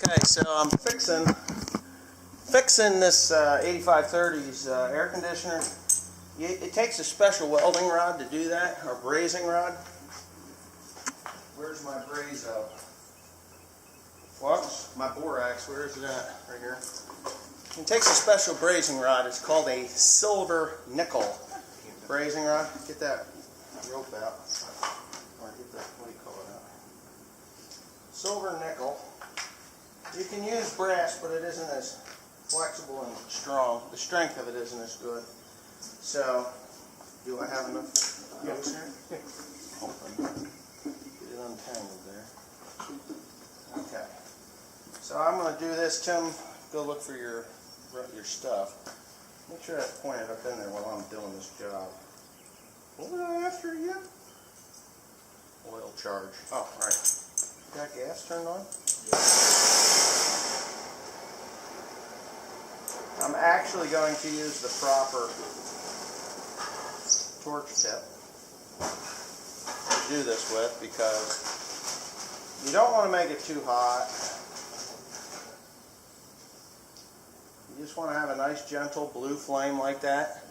Okay, so I'm fixing this 8530's air conditioner. It takes a special welding rod to do that, or brazing rod. Where's my brazo? Flux? My borax, where is it at? Right here. It takes a special brazing rod. It's called a silver nickel brazing rod. Get that rope out. Or get the, what do you call it out? Silver nickel. You can use brass, but it isn't as flexible and strong. The strength of it isn't as good. So, do I have enough hose here? Open. Get it untangled there. Okay. So I'm going to do this. Tim, go look for your stuff. Make sure that's pointed up in there while I'm doing this job. What was I after again? Oil charge. Oh, right. Got gas turned on? I'm actually going to use the proper torch tip to do this with, because you don't want to make it too hot. You just want to have a nice gentle blue flame like that,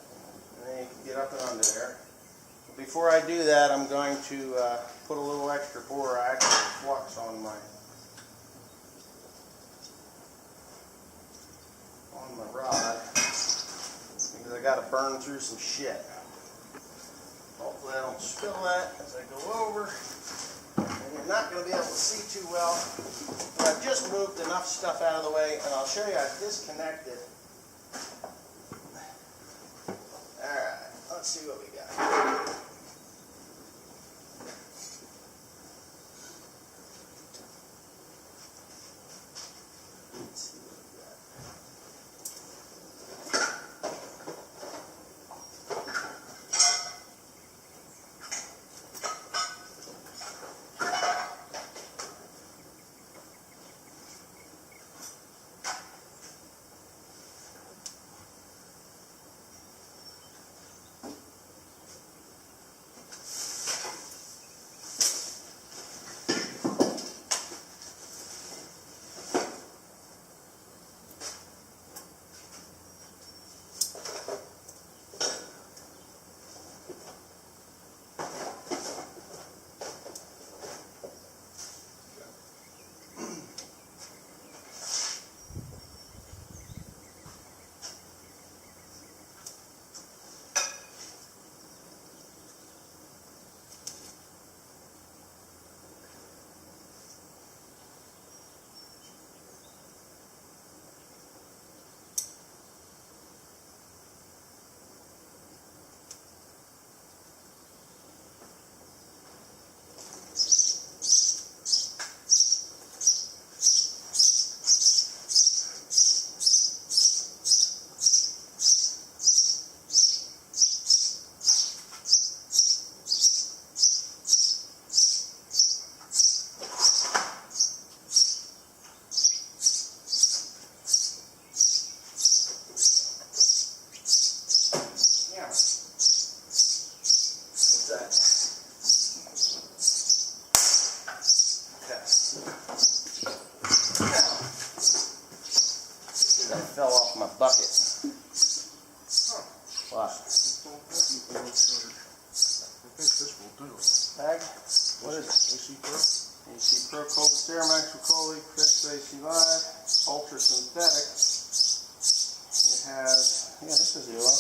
and then you can get up and under there. Before I do that, I'm going to put a little extra borax or flux on my rod, because I got to burn through some shit. Hopefully I don't spill that as I go over. And you're not going to be able to see too well. But I've just moved enough stuff out of the way, and I'll show you I've disconnected. Alright, let's see what we got. Fell off my bucket. What? I think this will do. Bag? What is it? AC Pro? AC Pro Cold Steramax with Coley, Fixed AC Live, Ultra Synthetic. It has, yeah, this is the oil.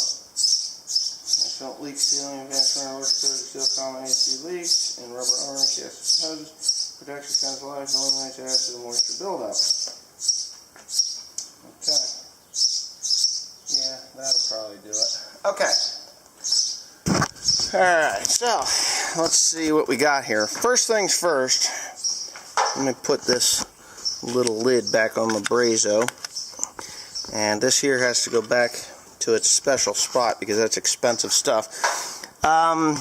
Don't leak sealing, advanced runner works to seal common AC leaks, and rubber orange gas hoses. Protects your chemical life, eliminates acid and moisture buildup. Okay. Yeah, that'll probably do it. Okay. Alright, so let's see what we got here. First things first, let me put this little lid back on the brazo. And this here has to go back to its special spot because that's expensive stuff.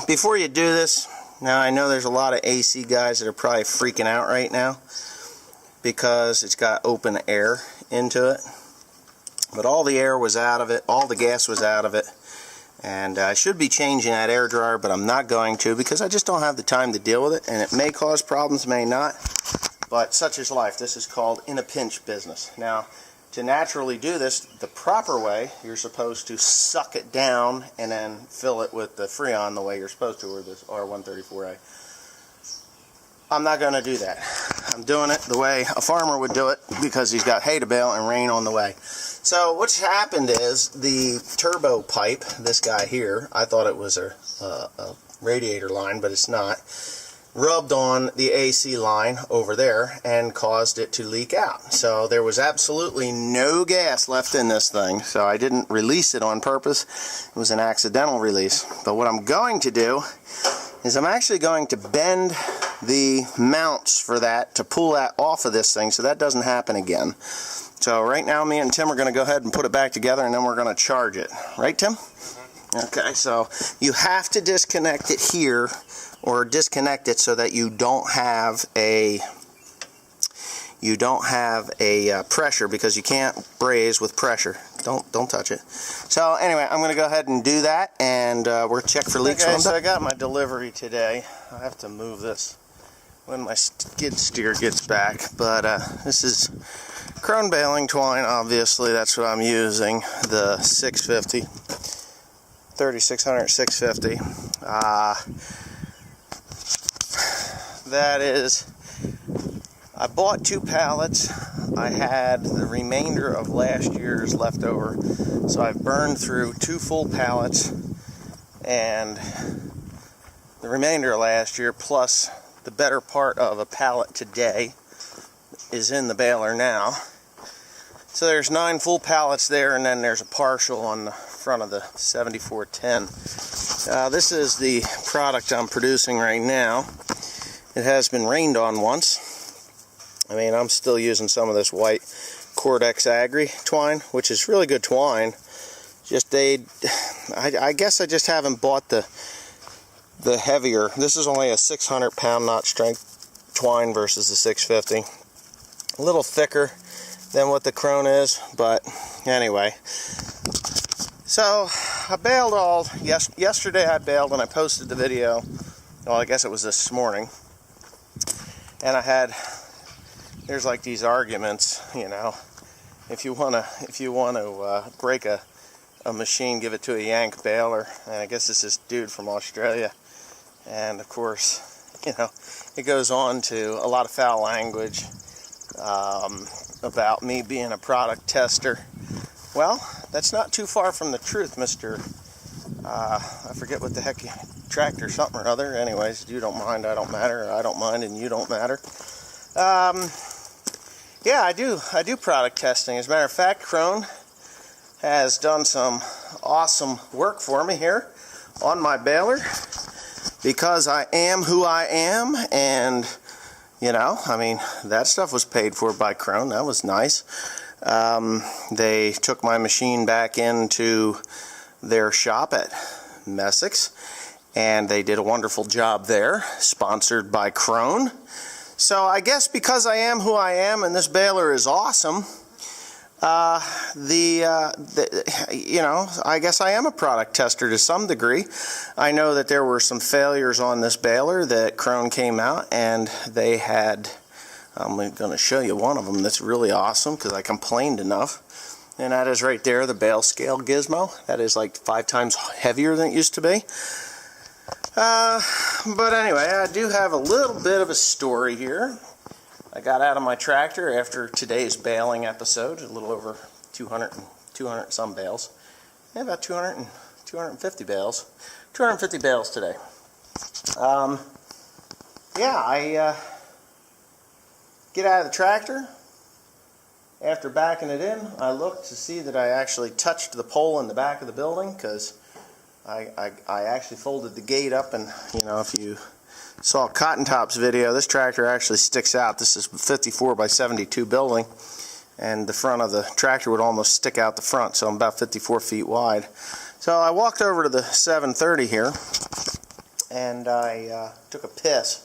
Before you do this, now I know there's a lot of AC guys that are probably freaking out right now because it's got open air into it. But all the air was out of it, all the gas was out of it, and I should be changing that air dryer, but I'm not going to because I just don't have the time to deal with it, and it may cause problems, may not, But such is life. This is called in a pinch business. Now, to naturally do this the proper way, you're supposed to suck it down and then fill it with the Freon the way you're supposed to, or this R134A. I'm not going to do that. I'm doing it the way a farmer would do it because he's got hay to bale and rain on the way. So what's happened is the turbo pipe, this guy here, I thought it was a radiator line, but it's not, rubbed on the AC line over there and caused it to leak out. So there was absolutely no gas left in this thing, so I didn't release it on purpose. It was an accidental release. But what I'm going to do is I'm actually going to bend the mounts for that to pull that off of this thing so that doesn't happen again. So right now me and Tim are going to go ahead and put it back together, and then we're going to charge it. Right, Tim? Okay, so you have to disconnect it here, or disconnect it so that you don't have a pressure, because you can't braise with pressure. Don't touch it. So anyway, I'm going to go ahead and do that, and we'll check for leaks. Okay, so I got my delivery today. I have to move this when my skid steer gets back, but this is crone baling twine. Obviously, that's what I'm using. The 650, 3600 650. That is, I bought 2 pallets. I had the remainder of last year's leftover, so I've burned through 2 full pallets, and the remainder of last year plus the better part of a pallet today is in the baler now. So there's 9 full pallets there, and then there's a partial on the front of the 7410. This is the product I'm producing right now. It has been rained on once. I mean, I'm still using some of this white Cordex Agri twine, which is really good twine. Just I guess I just haven't bought the heavier. This is only a 600 pound knot strength twine versus the 650. A little thicker than what the crone is, but anyway. So I baled all yesterday. I baled and I posted the video. Well, I guess it was this morning. And there's like these arguments, you know, if you wanna break a machine, give it to a Yank baler. And I guess it's this dude from Australia. And of course, you know, it goes on to a lot of foul language about me being a product tester. Well, that's not too far from the truth, Mr. I forget what the heck, tractor something or other. Anyways, you don't mind, I don't matter. I don't mind, and you don't matter. Yeah, I do product testing. As a matter of fact, Crone has done some awesome work for me here on my baler, because I am who I am, and you know, I mean, that stuff was paid for by Crone. That was nice. They took my machine back into their shop at Messick's, and they did a wonderful job there, sponsored by Crone. So I guess because I am who I am and this baler is awesome, you know, I guess I am a product tester to some degree. I know that there were some failures on this baler that Crone came out and they had. I'm going to show you one of them that's really awesome because I complained enough. And that is right there, the bale scale gizmo. That is like 5 times heavier than it used to be. But anyway, I do have a little bit of a story here. I got out of my tractor after today's baling episode, a little over 200 some bales. Yeah, about 250 bales. 250 bales today. Yeah, I get out of the tractor. After backing it in, I looked to see that I actually touched the pole in the back of the building, because I actually folded the gate up, and you know, if you saw Cotton Top's video, this tractor actually sticks out. This is a 54 by 72 building, and the front of the tractor would almost stick out the front, so I'm about 54 feet wide. So I walked over to the 730 here, and I took a piss,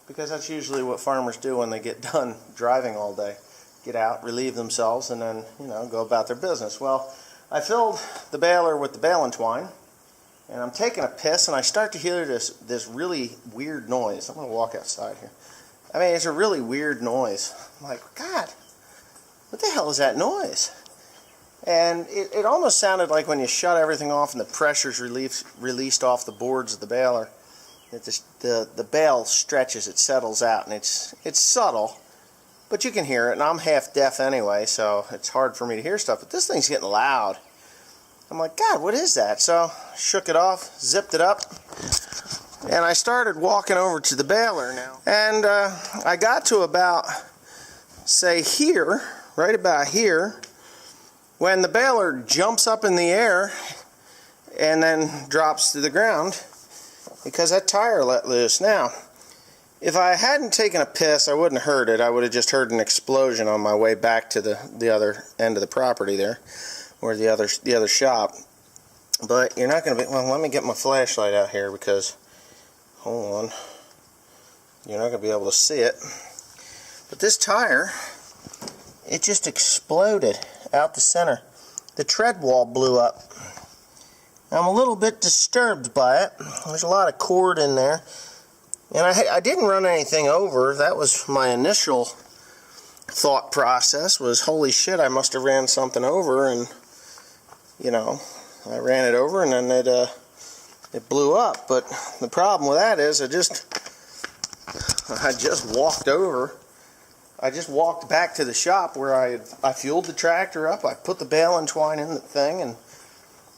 because that's usually what farmers do when they get done driving all day. Get out, relieve themselves, and then, you know, go about their business. Well, I filled the baler with the baling twine, and I'm taking a piss, and I start to hear this really weird noise. I'm going to walk outside here. I mean, it's a really weird noise. I'm like, God, what the hell is that noise? And it almost sounded like when you shut everything off and the pressure's released off the boards of the baler, that the bale stretches, it settles out, and it's subtle, but you can hear it, and I'm half deaf anyway, so it's hard for me to hear stuff, but this thing's getting loud. I'm like, God, what is that? So shook it off, zipped it up, and I started walking over to the baler now. And I got to about, say here, right about here, when the baler jumps up in the air and then drops to the ground because that tire let loose. Now, if I hadn't taken a piss, I wouldn't have heard it. I would have just heard an explosion on my way back to the other end of the property there, or the other shop. But you're not going to be, well, let me get my flashlight out here because, hold on, you're not going to be able to see it. But this tire, it just exploded out the center. The tread wall blew up. I'm a little bit disturbed by it. There's a lot of cord in there. And I didn't run anything over. That was my initial thought process, was holy shit, I must have ran something over, and you know, I ran it over and then it blew up. But the problem with that is I just walked over. I just walked back to the shop where I fueled the tractor up. I put the bale and twine in the thing, and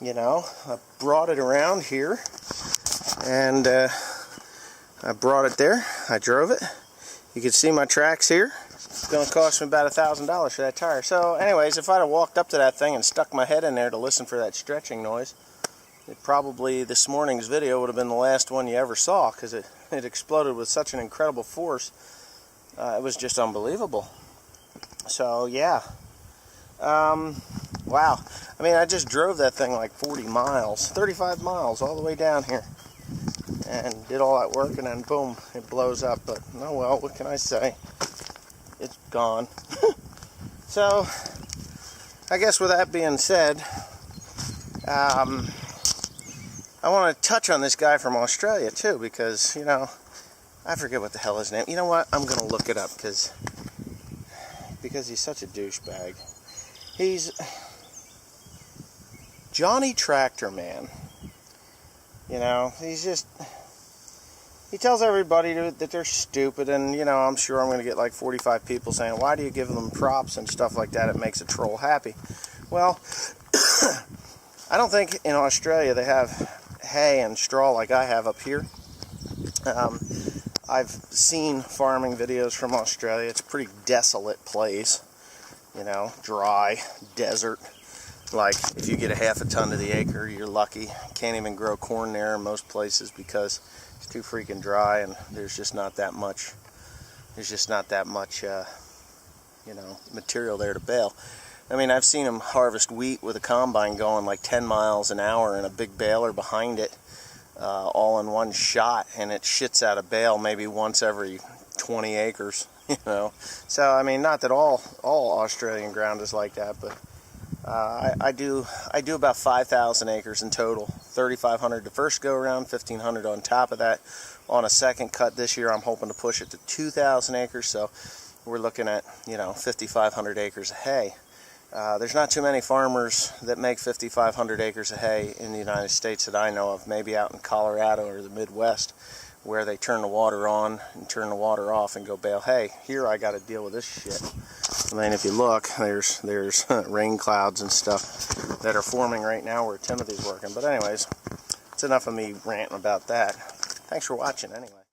you know, I brought it around here, and I brought it there. I drove it. You can see my tracks here. It's going to cost me about $1,000 for that tire. So anyways, if I'd have walked up to that thing and stuck my head in there to listen for that stretching noise, it probably, this morning's video would have been the last one you ever saw, because it exploded with such an incredible force. It was just unbelievable. So yeah. Wow. I mean, I just drove that thing like 40 miles, 35 miles all the way down here, and did all that work, and then boom, it blows up. But oh well, what can I say? It's gone. So I guess with that being said, I want to touch on this guy from Australia too, because, you know, I forget what the hell his name. You know what? I'm going to look it up because he's such a douchebag. He's Johnny Tractor Man. You know, he tells everybody that they're stupid, and, you know, I'm sure I'm going to get like 45 people saying, why do you give them props and stuff like that? It makes a troll happy. Well, I don't think in Australia they have hay and straw like I have up here. I've seen farming videos from Australia. It's a pretty desolate place, you know, dry, desert. Like, if you get a half a ton to the acre, you're lucky. Can't even grow corn there in most places because it's too freaking dry, and there's just not that much, you know, material there to bale. I mean, I've seen them harvest wheat with a combine going like 10 miles an hour and a big baler behind it, all in one shot, and it shits out a bale maybe once every 20 acres, you know. So, I mean, not that all Australian ground is like that, but I do about 5,000 acres in total. 3,500 the first go around, 1,500 on top of that. On a second cut this year, I'm hoping to push it to 2,000 acres, so we're looking at, you know, 5,500 acres of hay. There's not too many farmers that make 5,500 acres of hay in the United States that I know of, maybe out in Colorado or the Midwest, where they turn the water on and turn the water off and go bale hay. Here I got to deal with this shit. I mean, if you look, there's rain clouds and stuff that are forming right now where Timothy's working. But anyways, it's enough of me ranting about that. Thanks for watching anyway.